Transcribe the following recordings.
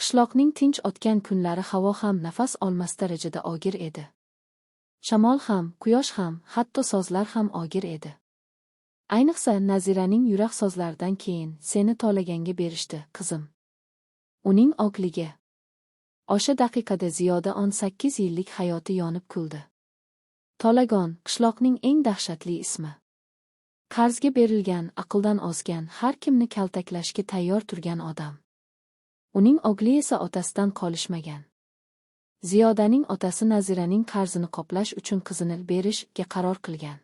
Qishloqning tinch o'tgan kunlari havo ham nafas olmas darajada og'ir edi. Shamol ham, quyosh ham, hatto sozlar ham og'ir edi. Ayniqsa Naziraning yurak sozlaridan keyin seni Tolaganga berishdi, qizim. Uning oqligi. O'sha daqiqada Ziyoda 18 yillik hayoti yonib kuldi. Tolagon qishloqning eng dahshatli ismi. Qarzga berilgan, aqldan ozgan, har kimni kaltaklashga tayyor turgan odam. Uning o'g'li esa otasidan qolishmagan. Ziyodaning otasi Naziraning qarzini qoplash uchun qizini berishga qaror qilgan.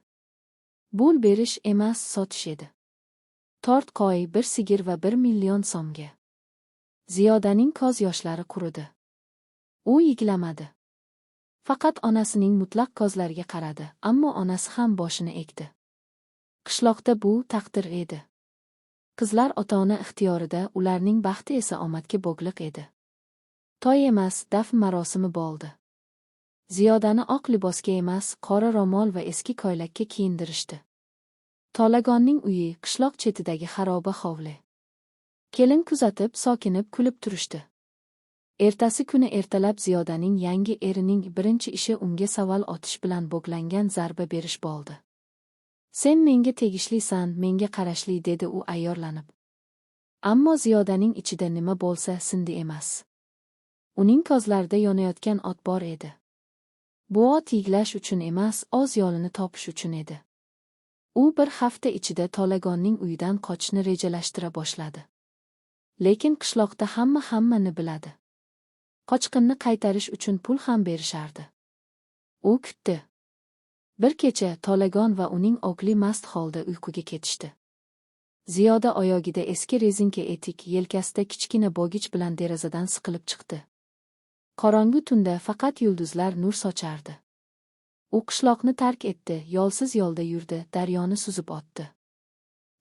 Bu berish emas, sotish edi. 4 qo'y, 1 sigir va 1 million so'mga. Ziyodaning ko'z yoshlari quridi. U yiglamadi. Faqat onasining mutlaq ko'zlariga qaradi, ammo onasi ham boshini egdi. Qishloqda bu taqdir edi. Qizlar ota-ona ixtiyorida, ularning baxti esa omadga bog'liq edi. To'y emas, dafn marosimi bo'ldi. Ziyodani oq libosga emas, qora ro'mol va eski ko'ylakka kiyindirishdi. Tolagonning uyi qishloq chetidagi xaroba hovli. Kelin kuzatib, sokinib, kulib turishdi. Ertasi kuni ertalab Ziyodaning yangi erining birinchi ishi unga savol otish bilan bog'langan zarba berish bo'ldi. Sen menga tegishlisan, menga qarashli, dedi u ayyorlanib. Ammo Ziyodaning ichida nima bo'lsa sindi emas. Uning ko'zlarida yonayotgan ot bor edi. Bu ot yiglash uchun emas, o'z yo'lini topish uchun edi. U bir hafta ichida Tolagonning uyidan qochishni rejalashtira boshladi. Lekin qishloqda hammani biladi. Qochqinni qaytarish uchun pul ham berishardi. U kutdi. Bir kecha Tolagon va uning o'g'li mast holda uyquga ketishdi. Ziyoda oyog'ida eski rezinka etik, yelkasida kichkina bog'ich bilan derazadan siqilib chiqdi. Qorong'u tunda faqat yulduzlar nur sochardi. U qishloqni tark etdi, yo'lsiz yo'lda yurdi, daryoni suzib o'tdi.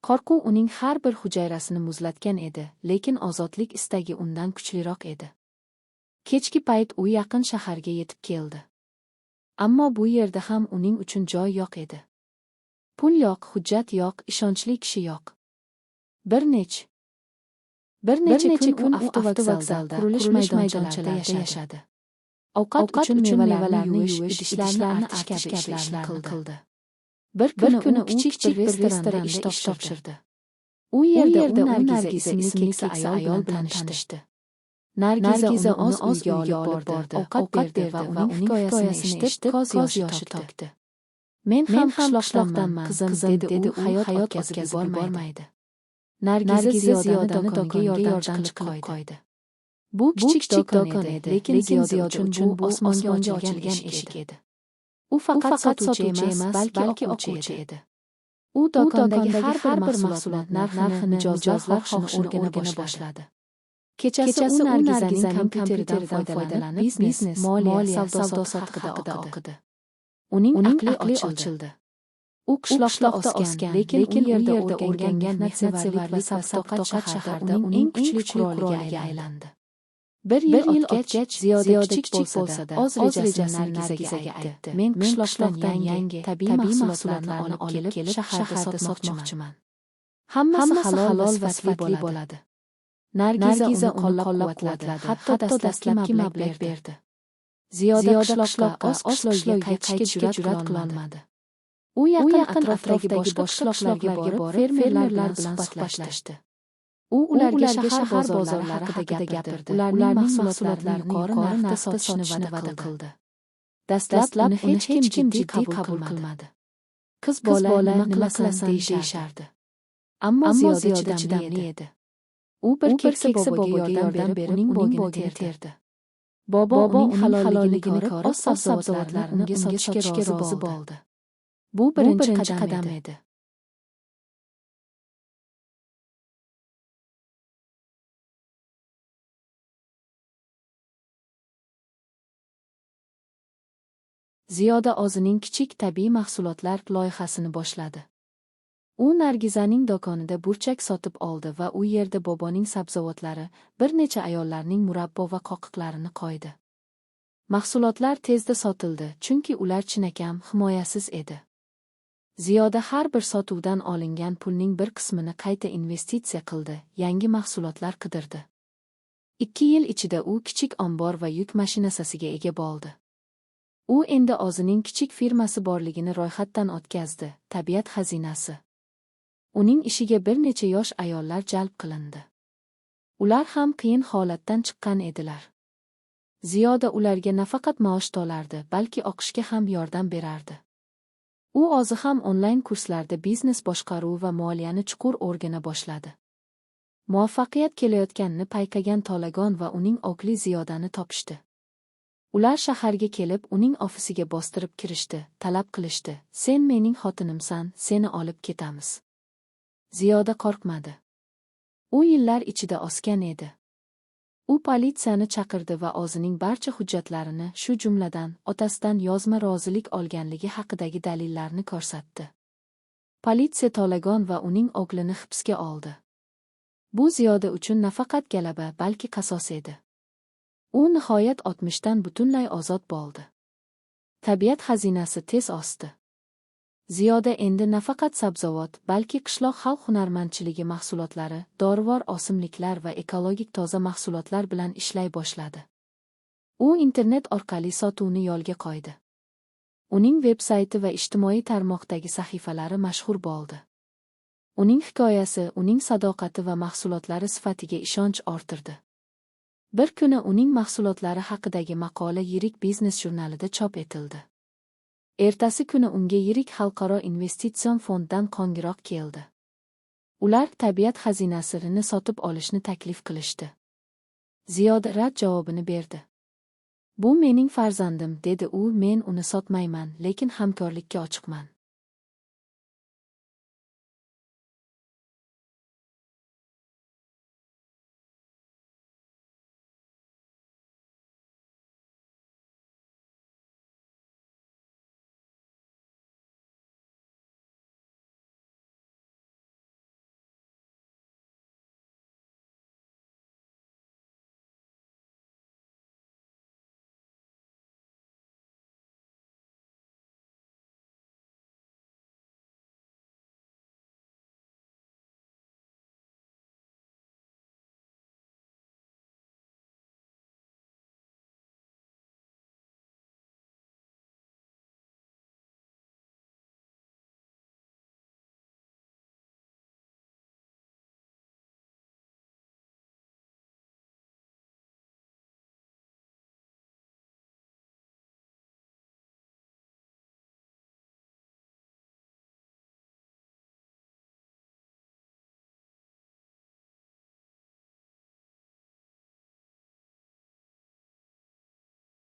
Qo'rquv uning har bir hujayrasini muzlatgan edi, lekin ozodlik istagi undan kuchliroq edi. Kechki payt u yaqin shaharga yetib keldi. Ammo bu yerda ham uning uchun joy yo'q edi. Pul yo'q, hujjat yo'q, ishonchli kishi yo'q. Bir necha kun u avtovokzalda, qurilish maydonchalarida yashadi. Ovqat uchun mevalarni yuvish, idishlarni artish kabi ishlarni qildi. Bir kuni u kichik bir restoranda ish topshirdi. U yerda Nargiza ismli keksa ayol bilan tanishdi. Nargiza uni o'z uyiga olib bordi, ovqat berdi va uning hikoyasini eshitib ko'z yoshi to'kdi. Men ham qishloqdanman, qizim, dedi u hayot o'tkazib yubormaydi. Nargiza Ziyodani do'konga yordamchi qilib qo'ydi. Bu kichik do'kon edi, lekin Ziyoda uchun bu osmonga ochilgan eshik edi. U faqat sotuvchi emas, balki o'quvchi edi. U do'kondagi har bir mahsulot narxini, mijozlar xohishini o'rgana boshladi. Kechasi u Nargizaning kompyuteridan foydalanib, biznes, moliya, savdo-sotiq haqida o'qidi. Uning aqli ochildi. U qishloqda o'sgan, lekin u yerda o'rgangan mehnatsevarlik va sadoqat shaharda uning eng kuchli quroliga aylandi. Bir yil o'tgach, Ziyoda kichik bo'lsa-da, o'z rejasini Nargizaga aytdi. Men qishloqdan yangi tabiiy mahsulotlarni olib kelib, shaharda sotmoqchiman. Hammasi halol va sifatli bo'ladi. Nargiza uni qo'llab-quvvatladi, hatto dastlabki mablag' berdi. Ziyoda qishloqqa, o'z qishlog'iga qaytishga jur'at qilolmadi. U yaqin atrofdagi boshqa qishloqlarga borib, fermerlar bilan suhbatlashdi. U ularga shahar bozorlari haqida gapirdi, ularning mahsulotlarini yuqori narxda sotishni va'da qildi. Dastlab uni hech kim jiddiy qabul qilmadi. Qiz bola nima qilasan deyishardi. Ammo Ziyoda chidamli edi. U bir keksa boboga yordam berib, uning bo'g'ini terdi. Bobo uning halolligini ko'rib, o'z sabzavotlarini unga sotishga rozi bo'ldi. Bu birinchi qadam edi. Ziyoda o'zining kichik tabiiy mahsulotlar loyihasini boshladi. U Nargizaning do'konida burchak sotib oldi va u yerda boboning sabzavotlari, bir necha ayollarning murabbo va qoqiqlarini qo'ydi. Mahsulotlar tezda sotildi, chunki ular chinakam, himoyasiz edi. Ziyoda har bir sotuvdan olingan pulning bir qismini qayta investitsiya qildi, yangi mahsulotlar qidirdi. 2 yil ichida u kichik ombor va yuk mashinasiga ega bo'ldi. U endi o'zining kichik firmasi borligini ro'yxatdan o'tkazdi, tabiat xazinasi. Uning ishiga bir necha yosh ayollar jalb qilindi. Ular ham qiyin holatdan chiqqan edilar. Ziyoda ularga nafaqat maosh to'lardi, balki o'qishga ham yordam berardi. U o'zi ham onlayn kurslarda biznes boshqaruvi va moliyani chuqur o'rgana boshladi. Muvaffaqiyat kelayotganini payqagan To'lagan va uning o'g'li Ziyodani topishdi. Ular shaharga kelib, uning ofisiga bostirib kirishdi, talab qilishdi: "Sen mening xotinimsan, seni olib ketamiz." Ziyoda qo'rqmadi. U yillar ichida o'sgan edi. U politsiyani chaqirdi va o'zining barcha hujjatlarini, shu jumladan otasidan yozma rozilik olganligi haqidagi dalillarni ko'rsatdi. Politsiya To'lagan va uning o'g'lini hibsga oldi. Bu Ziyoda uchun nafaqat g'alaba, balki qasos edi. U nihoyat 60 dan butunlay ozod bo'ldi. Tabiat xazinasi tez o'sdi. Ziyoda endi nafaqat sabzavot, balki qishloq xalq hunarmandchiligi mahsulotlari, dorivor o'simliklar va ekologik toza mahsulotlar bilan ishlay boshladi. U internet orqali sotuvni yo'lga qo'ydi. Uning veb-sayti va ijtimoiy tarmoqdagi sahifalari mashhur bo'ldi. Uning hikoyasi, uning sadoqati va mahsulotlari sifatiga ishonch orttirdi. Bir kuni uning mahsulotlari haqidagi maqola yirik biznes jurnalida chop etildi. Ertasi kuni unga yirik xalqaro investitsion fonddan qo'ng'iroq keldi. Ular tabiat xazinasini sotib olishni taklif qilishdi. Ziyoda rad javobini berdi. "Bu mening farzandim", dedi u. "Men uni sotmayman, lekin hamkorlikka ochiqman."